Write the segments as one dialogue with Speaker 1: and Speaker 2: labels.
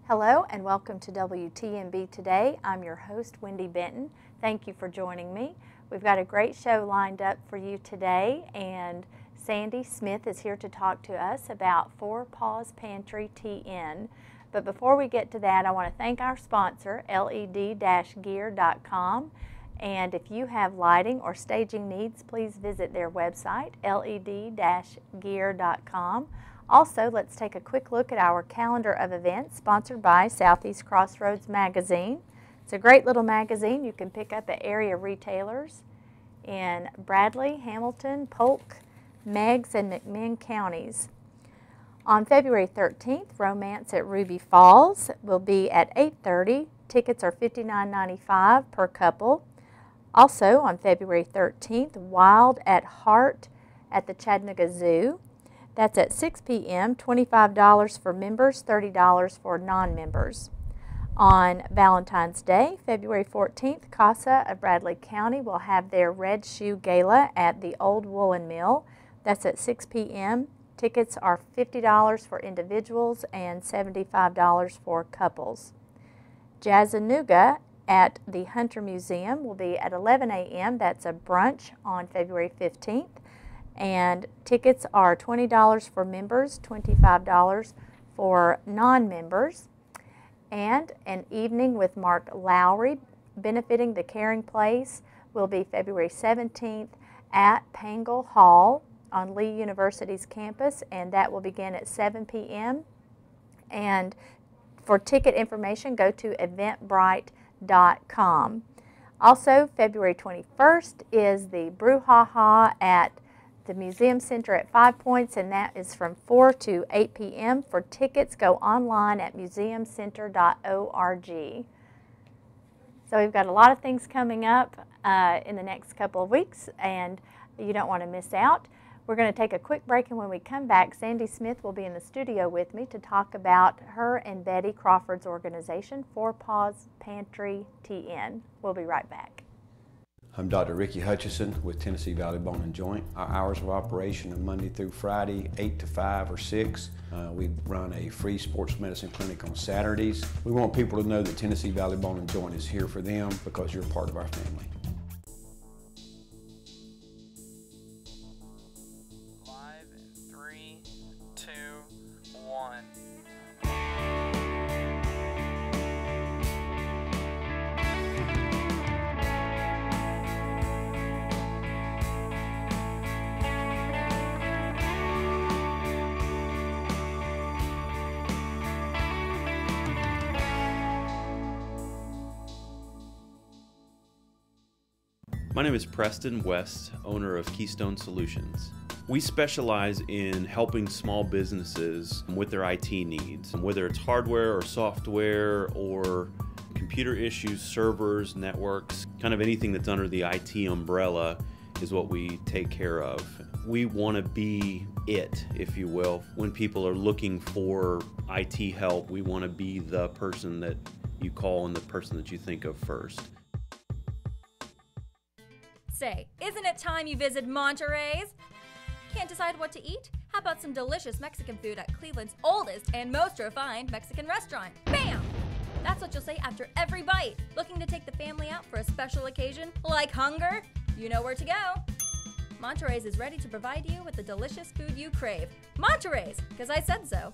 Speaker 1: Hello and welcome to WTNB Today. I'm your host, Wendy Benton. Thank you for joining me. We've got a great show lined up for you today, and Sandy Smith is here to talk to us about Paws Pantry TN. But before we get to that, I want to thank our sponsor, led-gear.com. And if you have lighting or staging needs, please visit their website, led-gear.com. Also, let's take a quick look at our calendar of events sponsored by Southeast Crossroads Magazine. It's a great little magazine you can pick up at area retailers in Bradley, Hamilton, Polk, Meigs, and McMinn counties. On February 13th, Romance at Ruby Falls will be at 8:30. Tickets are $59.95 per couple. Also on February 13th, Wild at Heart at the Chattanooga Zoo. That's at 6 p.m., $25 for members, $30 for non-members. On Valentine's Day, February 14th, CASA of Bradley County will have their Red Shoe Gala at the Old Woolen Mill. That's at 6 p.m. Tickets are $50 for individuals and $75 for couples. Jazzanooga at the Hunter Museum will be at 11 a.m. That's a brunch on February 15th. And tickets are $20 for members, $25 for non-members. And an evening with Mark Lowry benefiting the Caring Place will be February 17th at Pangle Hall on Lee University's campus, and that will begin at 7 p.m. And for ticket information, go to eventbrite.com. Also, February 21st is the Brouhaha at the Museum Center at 5 Points, and that is from 4 to 8 p.m. For tickets, go online at museumcenter.org. So we've got a lot of things coming up in the next couple of weeks, and you don't want to miss out. We're going to take a quick break, and when we come back, Sandy Smith will be in the studio with me to talk about her and Betty Crawford's organization, Paws Pantry TN. We'll be right back.
Speaker 2: I'm Dr. Ricky Hutchison with Tennessee Valley Bone and Joint. Our hours of operation are Monday through Friday, 8 to 5 or 6. We run a free sports medicine clinic on Saturdays. We want people to know that Tennessee Valley Bone and Joint is here for them because you're part of our family.
Speaker 3: Live in 3, 2, 1.
Speaker 4: My name is Preston West, owner of Keystone Solutions. We specialize in helping small businesses with their IT needs, whether it's hardware or software or computer issues, servers, networks, kind of anything that's under the IT umbrella is what we take care of. We want to be it, if you will. When people are looking for IT help, we want to be the person that you call and the person that you think of first.
Speaker 5: Say, isn't it time you visit Monterey's? Can't decide what to eat? How about some delicious Mexican food at Cleveland's oldest and most refined Mexican restaurant? Bam! That's what you'll say after every bite. Looking to take the family out for a special occasion, like hunger? You know where to go. Monterey's is ready to provide you with the delicious food you crave. Monterey's, because I said so.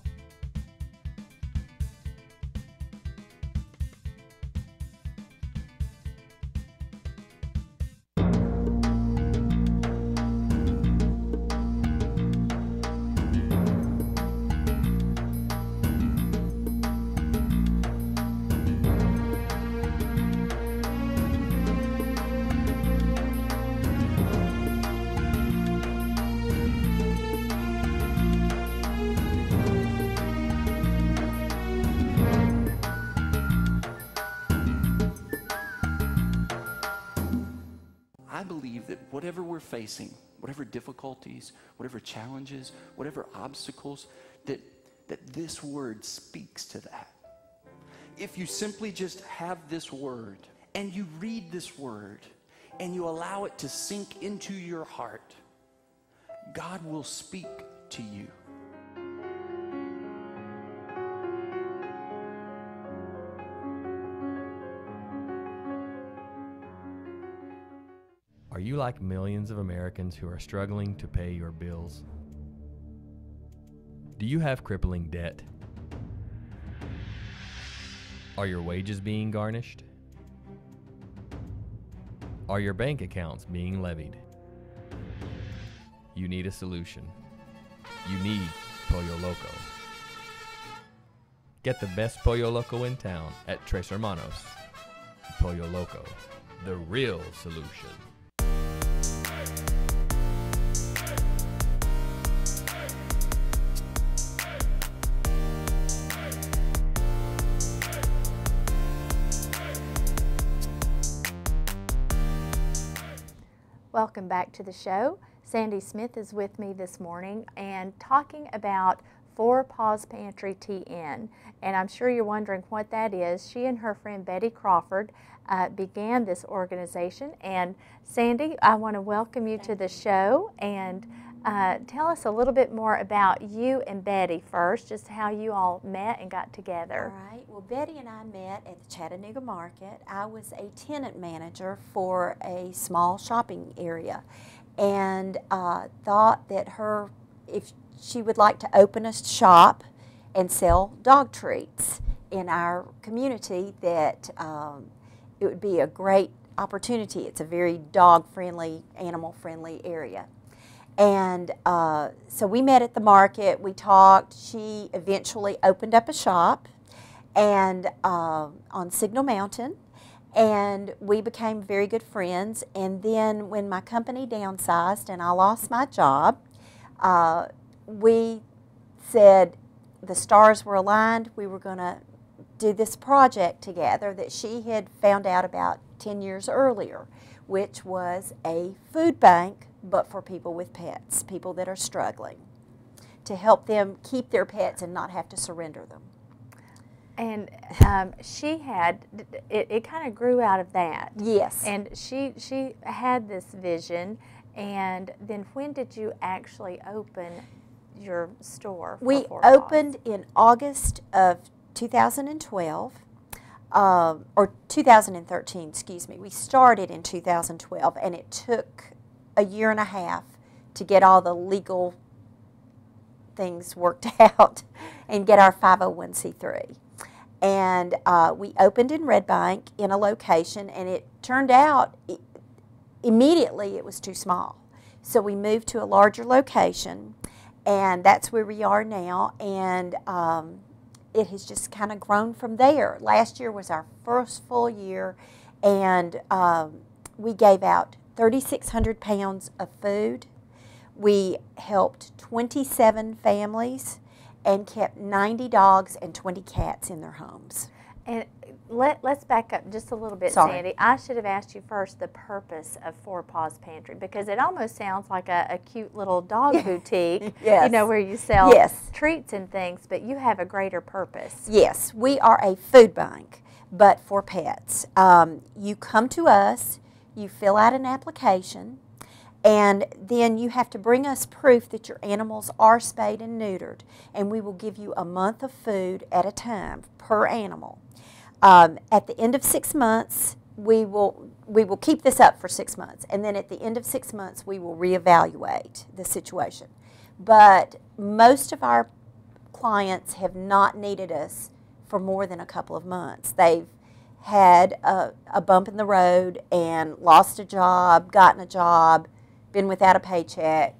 Speaker 6: I believe that whatever we're facing, whatever difficulties, whatever challenges, whatever obstacles, that this word speaks to that. If you simply just have this word and you read this word and you allow it to sink into your heart, God will speak to you.
Speaker 7: Are you like millions of Americans who are struggling to pay your bills? Do you have crippling debt? Are your wages being garnished? Are your bank accounts being levied? You need a solution. You need Pollo Loco. Get the best Pollo Loco in town at Tres Hermanos. Pollo Loco, the real solution.
Speaker 1: Welcome back to the show. Sandy Smith is with me this morning and talking about Paws Pantry TN. And I'm sure you're wondering what that is. She and her friend Betty Crawford began this organization. And Sandy, I want to welcome you to the show and tell us a little bit more about you and Betty first, just how you all met and got together.
Speaker 8: All right. Well, Betty and I met at the Chattanooga Market. I was a tenant manager for a small shopping area and thought that if she would like to open a shop and sell dog treats in our community, that it would be a great opportunity. It's a very dog-friendly, animal-friendly area. And so we met at the market, we talked. She eventually opened up a shop and on Signal Mountain, and we became very good friends. And then when my company downsized and I lost my job, we said the stars were aligned. We were going to do this project together that she had found out about 10 years earlier, which was a food bank, but for people with pets, people that are struggling, to help them keep their pets and not have to surrender them.
Speaker 1: And she had, it kind of grew out of that.
Speaker 8: Yes.
Speaker 1: And she had this vision, and then when did you actually open your store for
Speaker 8: We
Speaker 1: Paws?
Speaker 8: opened in August of 2012, or 2013, excuse me. We started in 2012, and it took a year and a half to get all the legal things worked out and get our 501c3. And we opened in Red Bank in a location, and it turned out immediately it was too small. So we moved to a larger location, and that's where we are now. And it has just kind of grown from there. Last year was our first full year, and we gave out 3,600 pounds of food. We helped 27 families and kept 90 dogs and 20 cats in their homes.
Speaker 1: And let's back up just a little bit,
Speaker 8: Sorry.
Speaker 1: Sandy. I should have asked you first the purpose of Paws Pantry, because it almost sounds like a cute little dog boutique,
Speaker 8: Yes.
Speaker 1: you know, where you sell
Speaker 8: Yes.
Speaker 1: treats and things, but you have a greater purpose.
Speaker 8: Yes, we are a food bank, but for pets. You come to us, you fill out an application, and then you have to bring us proof that your animals are spayed and neutered, and we will give you a month of food at a time per animal. At the end of 6 months, we will keep this up for 6 months, and then at the end of 6 months, we will reevaluate the situation. But most of our clients have not needed us for more than a couple of months. They've had a bump in the road and lost a job, gotten a job, been without a paycheck.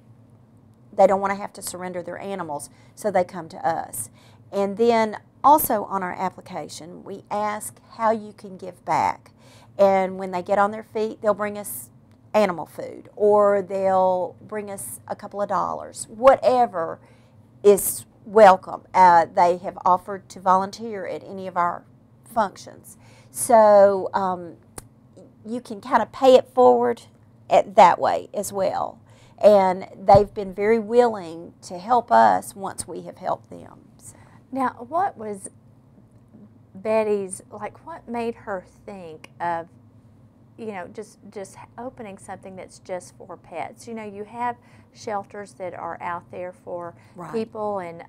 Speaker 8: They don't want to have to surrender their animals, so they come to us. And then also on our application, we ask how you can give back. And when they get on their feet, they'll bring us animal food, or they'll bring us a couple of dollars. Whatever is welcome. They have offered to volunteer at any of our functions. So you can kind of pay it forward that way as well. And they've been very willing to help us once we have helped them. So.
Speaker 1: Now, what was Betty's, like, what made her think of, you know, just opening something that's just for pets? You know, you have shelters that are out there for
Speaker 8: Right.
Speaker 1: people, and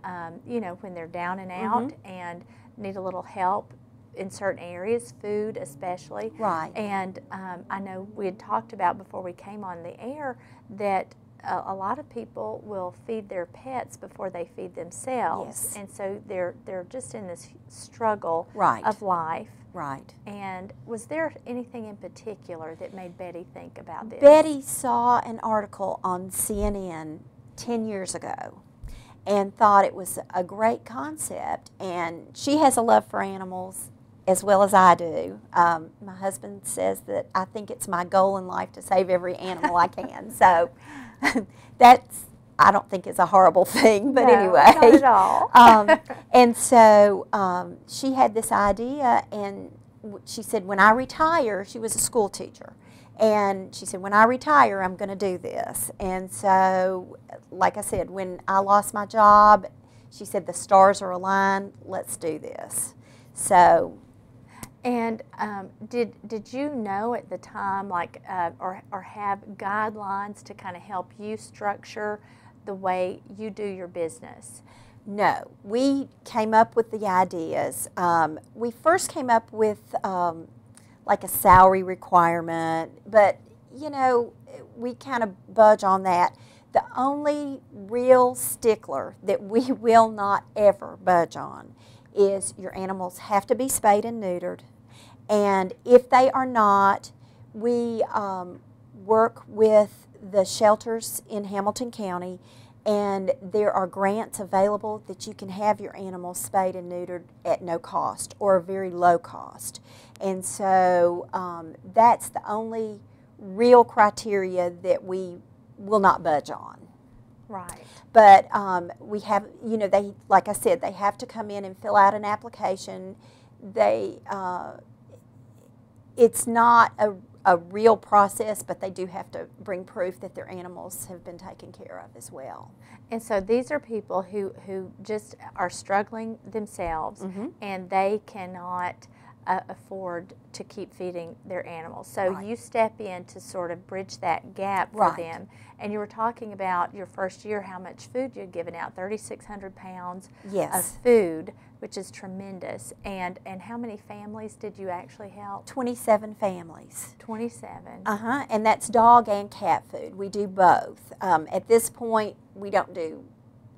Speaker 1: you know, when they're down and out and need a little help. in certain areas, food especially.
Speaker 8: Right.
Speaker 1: And I know we had talked about before we came on the air that a lot of people will feed their pets before they feed themselves.
Speaker 8: Yes.
Speaker 1: And so they're just in this struggle
Speaker 8: Right.
Speaker 1: of life.
Speaker 8: Right.
Speaker 1: And was there anything in particular that made Betty think about this?
Speaker 8: Betty saw an article on CNN 10 years ago and thought it was a great concept. And she has a love for animals as well as I do. My husband says that I think it's my goal in life to save every animal I can. So that's, I don't think it's a horrible thing, but
Speaker 1: No,
Speaker 8: anyway.
Speaker 1: not at all.
Speaker 8: And so she had this idea, and she said, when I retire, she was a school teacher, and she said, when I retire, I'm going to do this. And so, like I said, when I lost my job, she said, the stars are aligned, let's do this. So.
Speaker 1: And did you know at the time, like, or have guidelines to kind of help you structure the way you do your business?
Speaker 8: No, we came up with the ideas. We first came up with like a salary requirement, but you know, we kind of budge on that. The only real stickler that we will not ever budge on is your animals have to be spayed and neutered. And if they are not, we work with the shelters in Hamilton County, and there are grants available that you can have your animals spayed and neutered at no cost or a very low cost. And so that's the only real criteria that we will not budge on.
Speaker 1: Right.
Speaker 8: But we have, you know, they, like I said, they have to come in and fill out an application. They, it's not a real process, but they do have to bring proof that their animals have been taken care of as well.
Speaker 1: And so these are people who just are struggling themselves, and they cannot afford to keep feeding their animals. So
Speaker 8: Right.
Speaker 1: you step in to sort of bridge that gap for
Speaker 8: Right.
Speaker 1: them. And you were talking about your first year, how much food you had given out, 3,600 pounds
Speaker 8: Yes.
Speaker 1: of food, which is tremendous. And how many families did you actually help?
Speaker 8: 27 families.
Speaker 1: 27.
Speaker 8: And that's dog and cat food. We do both. At this point, we don't do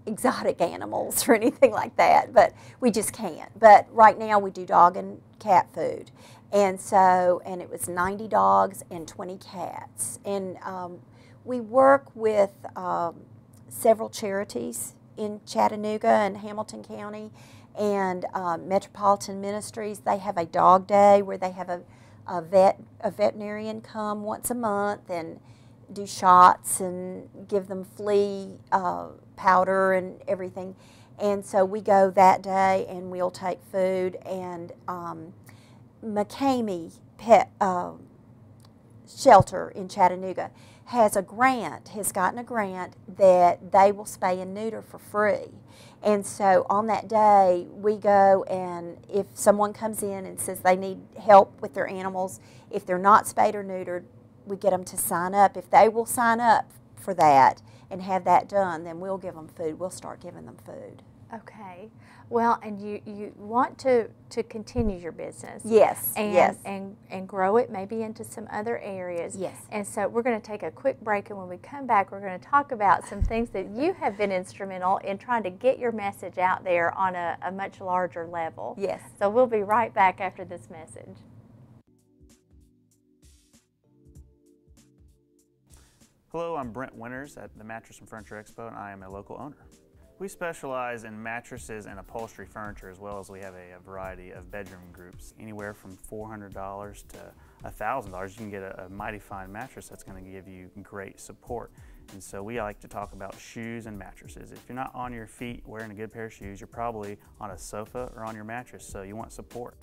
Speaker 8: exotic animals or anything like that, but we just can't. But right now, we do dog and cat food. And so, and it was 90 dogs and 20 cats. And we work with several charities in Chattanooga and Hamilton County, and Metropolitan Ministries. They have a dog day where they have a veterinarian come once a month and do shots and give them flea powder and everything. And so we go that day and we'll take food. And McCamey Pet Shelter in Chattanooga has gotten a grant that they will spay and neuter for free. And so on that day, we go, and if someone comes in and says they need help with their animals, if they're not spayed or neutered, we get them to sign up. If they will sign up for that and have that done, then we'll give them food. We'll start giving them food.
Speaker 1: Okay. Well, and you want to continue your business.
Speaker 8: Yes,
Speaker 1: and,
Speaker 8: yes.
Speaker 1: And grow it maybe into some other areas.
Speaker 8: Yes.
Speaker 1: And so we're going to take a quick break, and when we come back, we're going to talk about some things that you have been instrumental in trying to get your message out there on a much larger level.
Speaker 8: Yes.
Speaker 1: So we'll be right back after this message.
Speaker 3: Hello, I'm Brent Winters at the Mattress and Furniture Expo, and I am a local owner. We specialize in mattresses and upholstery furniture, as well as we have a variety of bedroom groups. Anywhere from $400 to $1,000, you can get a mighty fine mattress that's going to give you great support. And so we like to talk about shoes and mattresses. If you're not on your feet wearing a good pair of shoes, you're probably on a sofa or on your mattress, so you want support.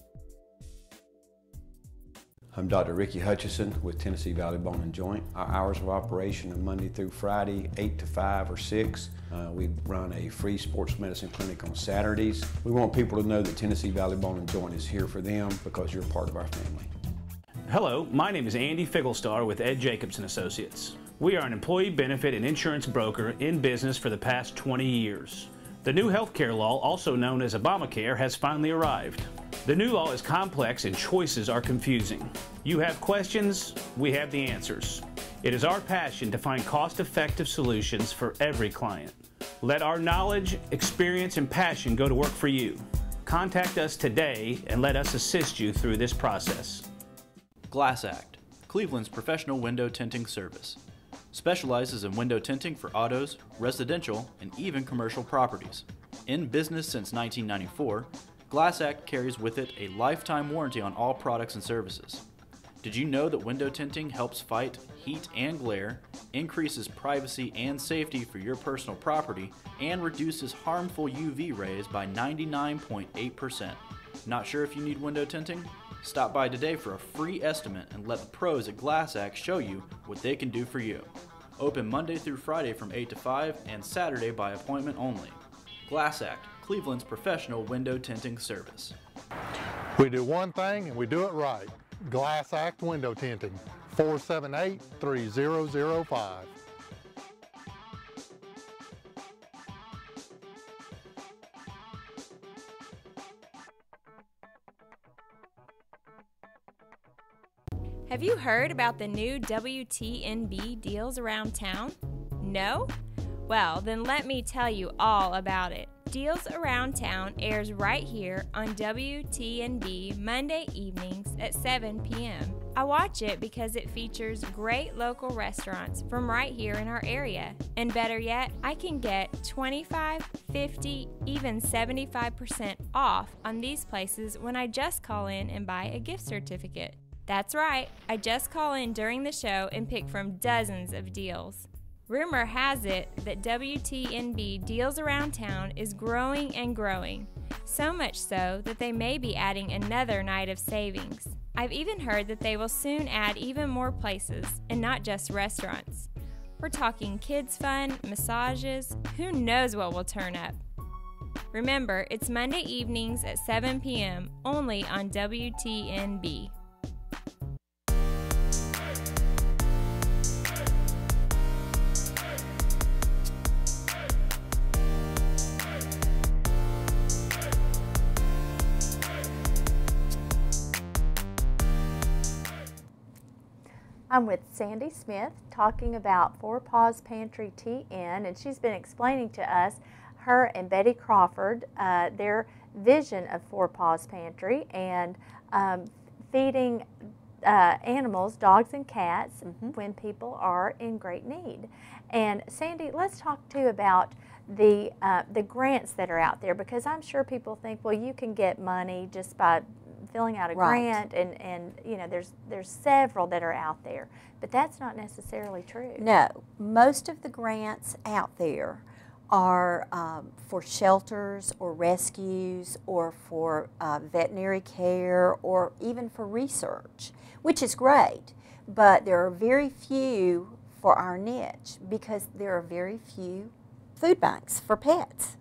Speaker 2: I'm Dr. Ricky Hutchison with Tennessee Valley Bone and Joint. Our hours of operation are Monday through Friday, 8 to 5 or 6. We run a free sports medicine clinic on Saturdays. We want people to know that Tennessee Valley Bone and Joint is here for them because you're part of our family.
Speaker 9: Hello, my name is Andy Figglestar with Ed Jacobson Associates. We are an employee benefit and insurance broker in business for the past 20 years. The new health care law, also known as Obamacare, has finally arrived. The new law is complex and choices are confusing. You have questions, we have the answers. It is our passion to find cost-effective solutions for every client. Let our knowledge, experience, and passion go to work for you. Contact us today and let us assist you through this process.
Speaker 10: Glass Act, Cleveland's professional window tinting service. Specializes in window tinting for autos, residential, and even commercial properties. In business since 1994, Glass Act carries with it a lifetime warranty on all products and services. Did you know that window tinting helps fight heat and glare, increases privacy and safety for your personal property, and reduces harmful UV rays by 99.8%? Not sure if you need window tinting? Stop by today for a free estimate and let the pros at Glass Act show you what they can do for you. Open Monday through Friday from 8 to 5 and Saturday by appointment only. Glass Act, Cleveland's professional window tinting service.
Speaker 11: We do one thing and we do it right. Glass Act Window Tinting, 478-3005.
Speaker 12: Have you heard about the new WTNB deals around town? No? Well, then let me tell you all about it. Deals Around Town airs right here on WTNB Monday evenings at 7 p.m. I watch it because it features great local restaurants from right here in our area. And better yet, I can get 25, 50, even 75% off on these places when I just call in and buy a gift certificate. That's right, I just call in during the show and pick from dozens of deals. Rumor has it that WTNB Deals Around Town is growing and growing, so much so that they may be adding another night of savings. I've even heard that they will soon add even more places, and not just restaurants. We're talking kids fun, massages, who knows what will turn up. Remember, it's Monday evenings at 7 p.m. only on WTNB.
Speaker 1: I'm with Sandy Smith talking about Paws Pantry TN, and she's been explaining to us, her and Betty Crawford, their vision of Paws Pantry and feeding animals, dogs and cats, when people are in great need. And Sandy, let's talk too about the grants that are out there, because I'm sure people think, well, you can get money just by filling out a grant, and you know, there's several that are out there, but that's not necessarily true.
Speaker 8: No, most of the grants out there are for shelters or rescues or for veterinary care or even for research, which is great, but there are very few for our niche because there are very few food banks for pets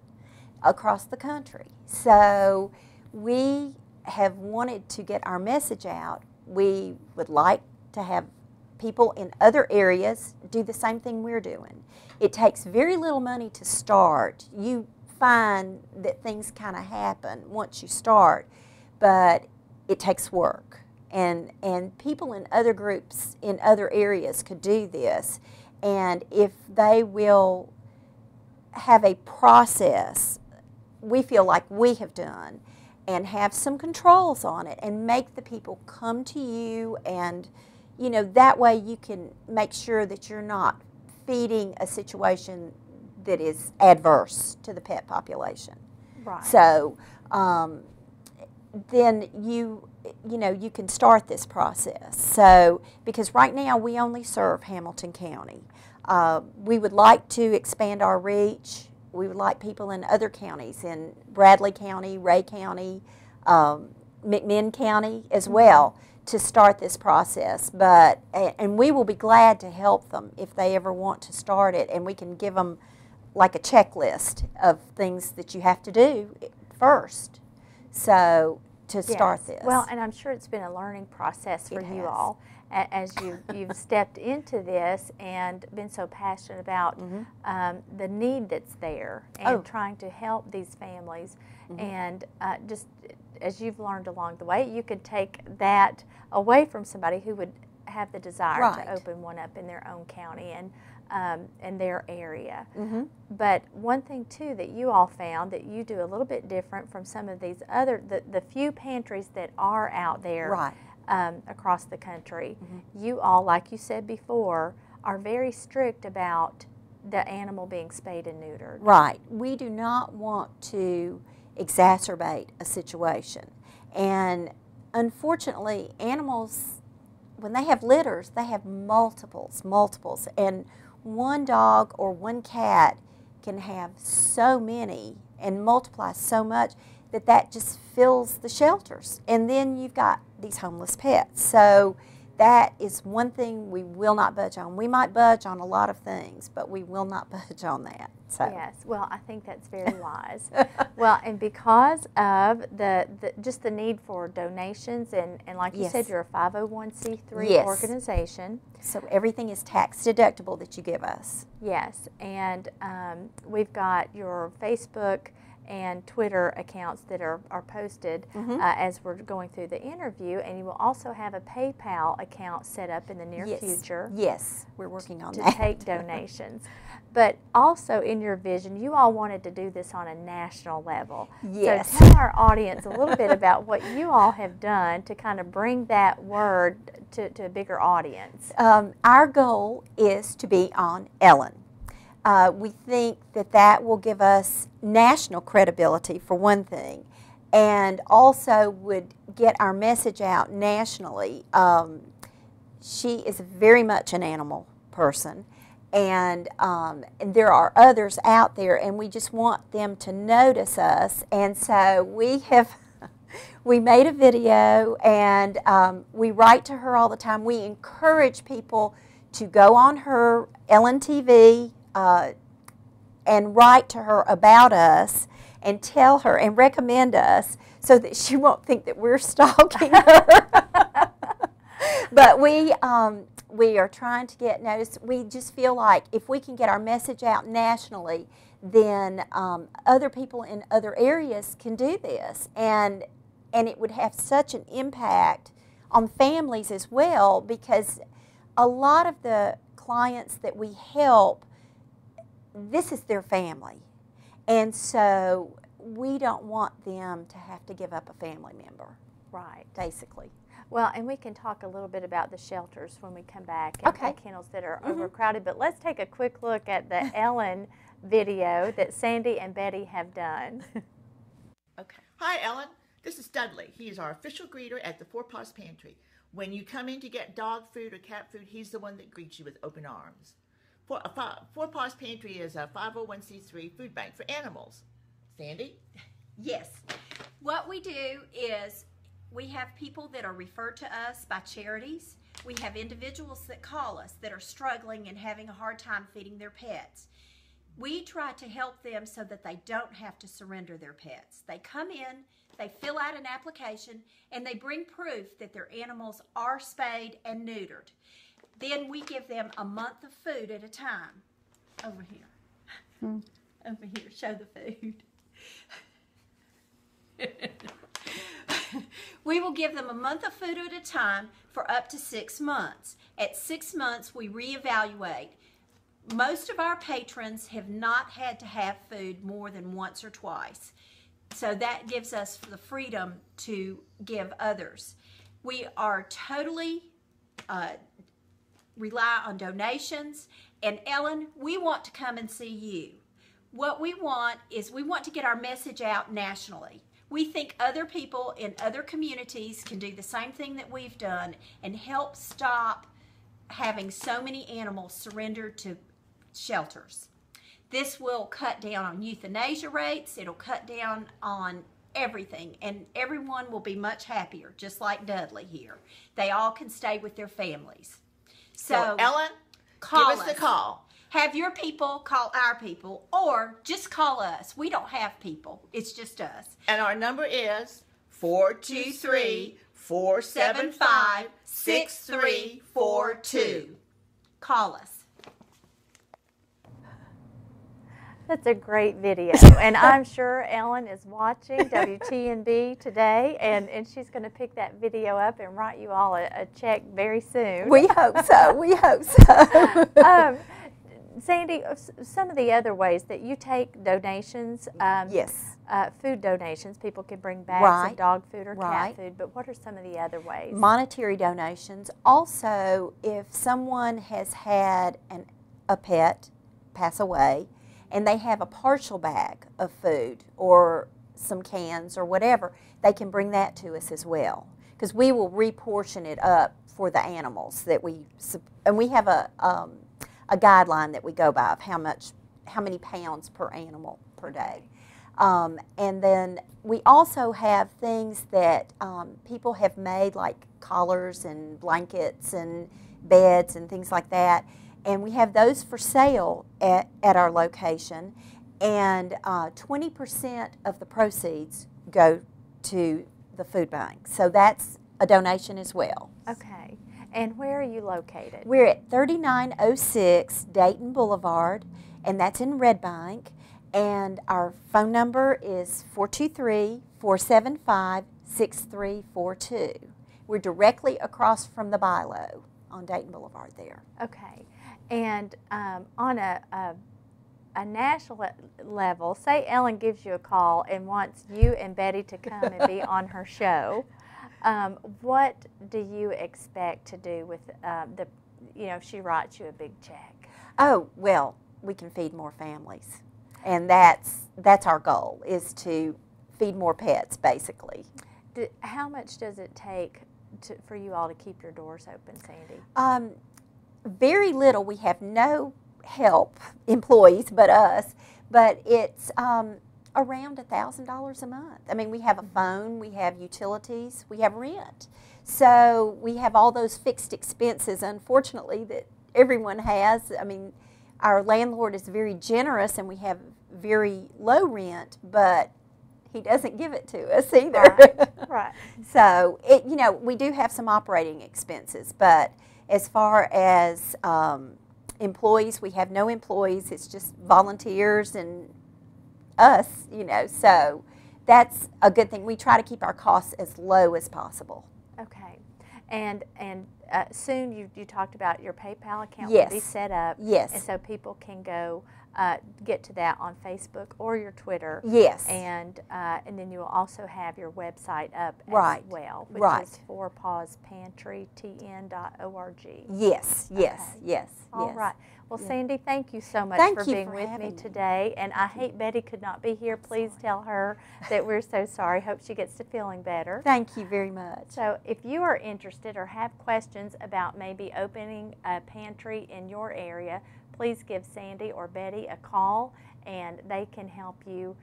Speaker 8: across the country. So we have wanted to get our message out. We would like to have people in other areas do the same thing we're doing. It takes very little money to start. You find that things kind of happen once you start, but it takes work. And people in other groups in other areas could do this. And if they will have a process, we feel like we have done, and have some controls on it and make the people come to you, and you know, that way you can make sure that you're not feeding a situation that is adverse to the pet population.
Speaker 1: Right.
Speaker 8: So then you know, you can start this process. So because right now we only serve Hamilton County. We would like to expand our reach. We would like people in other counties, in Bradley County, Ray County, McMinn County as well, to start this process. But and we will be glad to help them if they ever want to start it, and we can give them like a checklist of things that you have to do first. So to start this.
Speaker 1: Well, and I'm sure it's been a learning process for you all as you've stepped into this and been so passionate about the need that's there and trying to help these families and just as you've learned along the way, you could take that away from somebody who would have the desire
Speaker 8: Right.
Speaker 1: to open one up in their own county and in their area.
Speaker 8: Mm-hmm.
Speaker 1: But one thing too that you all found that you do a little bit different from some of these other, the few pantries that are out there
Speaker 8: Right.
Speaker 1: Across the country,
Speaker 8: Mm-hmm.
Speaker 1: you all, like you said before, are very strict about the animal being spayed and neutered.
Speaker 8: Right. We do not want to exacerbate a situation. And unfortunately, animals, when they have litters, they have multiples. And one dog or one cat can have so many and multiply so much that just fills the shelters. And then you've got these homeless pets. So that is one thing we will not budge on. We might budge on a lot of things, but we will not budge on that. So.
Speaker 1: Yes, well, I think that's very wise. Well, and because of just the need for donations, and like you
Speaker 8: Yes.
Speaker 1: said, you're a 501c3
Speaker 8: Yes.
Speaker 1: organization.
Speaker 8: So everything is tax deductible that you give us.
Speaker 1: Yes, and we've got your Facebook and Twitter accounts that are posted as we're going through the interview, and you will also have a PayPal account set up in the near future.
Speaker 8: Yes, we're working on
Speaker 1: to
Speaker 8: that.
Speaker 1: take donations. But also in your vision, you all wanted to do this on a national level.
Speaker 8: Yes.
Speaker 1: So tell our audience a little bit about what you all have done to kind of bring that word to a bigger audience.
Speaker 8: Our goal is to be on Ellen. We think that will give us national credibility, for one thing, and also would get our message out nationally. She is very much an animal person, and there are others out there, and we just want them to notice us. And so we made a video, and we write to her all the time. We encourage people to go on her Ellen TV and write to her about us and tell her and recommend us so that she won't think that we're stalking her. But we are trying to get noticed. We just feel like if we can get our message out nationally, then other people in other areas can do this. And it would have such an impact on families as well, because a lot of the clients that we help, this is their family. And so we don't want them to have to give up a family member.
Speaker 1: Right.
Speaker 8: Basically.
Speaker 1: Well, and we can talk a little bit about the shelters when we come back and the kennels that are overcrowded. But let's take a quick look at the Ellen video that Sandy and Betty have done.
Speaker 13: Okay. Hi, Ellen. This is Dudley. He's our official greeter at the Paws Pantry. When you come in to get dog food or cat food, he's the one that greets you with open arms. Paws Pantry is a 501c3 food bank for animals. Sandy?
Speaker 8: Yes. What we do is we have people that are referred to us by charities. We have individuals that call us that are struggling and having a hard time feeding their pets. We try to help them so that they don't have to surrender their pets. They come in, they fill out an application, and they bring proof that their animals are spayed and neutered. Then we give them a month of food at a time. Over here. Over here, show the food. We will give them a month of food at a time for up to 6 months. At 6 months, we reevaluate. Most of our patrons have not had to have food more than once or twice. So that gives us the freedom to give others. We are totally rely on donations. And Ellen, we want to come and see you. What we want is we want to get our message out nationally. We think other people in other communities can do the same thing that we've done and help stop having so many animals surrendered to shelters. This will cut down on euthanasia rates. It'll cut down on everything, and everyone will be much happier, just like Dudley here. They all can stay with their families.
Speaker 13: So Ellen, give us the call.
Speaker 8: Have your people call our people, or just call us. We don't have people. It's just us.
Speaker 13: And our number is 423-475-6342.
Speaker 8: Call us.
Speaker 1: That's a great video, and I'm sure Ellen is watching WTNB today, and she's going to pick that video up and write you all a check very soon.
Speaker 8: We hope so. We hope so.
Speaker 1: Sandy, some of the other ways that you take donations,
Speaker 8: yes,
Speaker 1: food donations, people can bring bags of dog food or cat food, but what are some of the other ways?
Speaker 8: Monetary donations. Also, if someone has had a pet pass away, and they have a partial bag of food or some cans or whatever, they can bring that to us as well, because we will reportion it up for the animals that and we have a guideline that we go by of how many pounds per animal per day. And then we also have things that people have made, like collars and blankets and beds and things like that. And we have those for sale at our location, and 20% of the proceeds go to the food bank. So that's a donation as well.
Speaker 1: Okay. And where are you located?
Speaker 8: We're at 3906 Dayton Boulevard, and that's in Red Bank. And our phone number is 423-475-6342. We're directly across from the Bilo on Dayton Boulevard there.
Speaker 1: Okay. And on a national level, say Ellen gives you a call and wants you and Betty to come and be on her show, what do you expect to do with if she writes you a big check?
Speaker 8: Oh, well, we can feed more families. And that's our goal, is to feed more pets, basically.
Speaker 1: How much does it take for you all to keep your doors open, Sandy?
Speaker 8: Very little. We have no help employees but us, but it's around $1,000 a month. I mean, we have a phone, we have utilities, we have rent. So we have all those fixed expenses, unfortunately, that everyone has. I mean, our landlord is very generous and we have very low rent, but he doesn't give it to us either.
Speaker 1: Right.
Speaker 8: So, we do have some operating expenses, but as far as employees, we have no employees. It's just volunteers and us, so that's a good thing. We try to keep our costs as low as possible.
Speaker 1: Okay. And soon you talked about your PayPal account
Speaker 8: Yes.
Speaker 1: will be set up.
Speaker 8: Yes.
Speaker 1: And so people can go get to that on Facebook or your Twitter.
Speaker 8: Yes.
Speaker 1: And then you will also have your website up
Speaker 8: Right.
Speaker 1: as well, which
Speaker 8: Right.
Speaker 1: is for Paws Pantry, tn.org.
Speaker 8: Yes, yes,
Speaker 1: Okay.
Speaker 8: yes.
Speaker 1: All
Speaker 8: yes.
Speaker 1: right. Well, Sandy, thank you so much
Speaker 8: Thank
Speaker 1: for
Speaker 8: you
Speaker 1: being
Speaker 8: for
Speaker 1: with
Speaker 8: having
Speaker 1: me
Speaker 8: me.
Speaker 1: today. And I hate Betty could not be here. Please tell her that we're so sorry. Hope she gets to feeling better.
Speaker 8: Thank you very much.
Speaker 1: So if you are interested or have questions about maybe opening a pantry in your area, please give Sandy or Betty a call and they can help you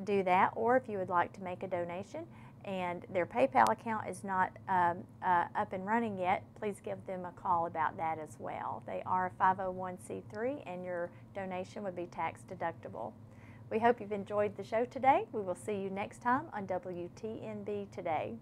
Speaker 1: do that. Or if you would like to make a donation and their PayPal account is not up and running yet, please give them a call about that as well. They are a 501c3 and your donation would be tax deductible. We hope you've enjoyed the show today. We will see you next time on WTNB Today.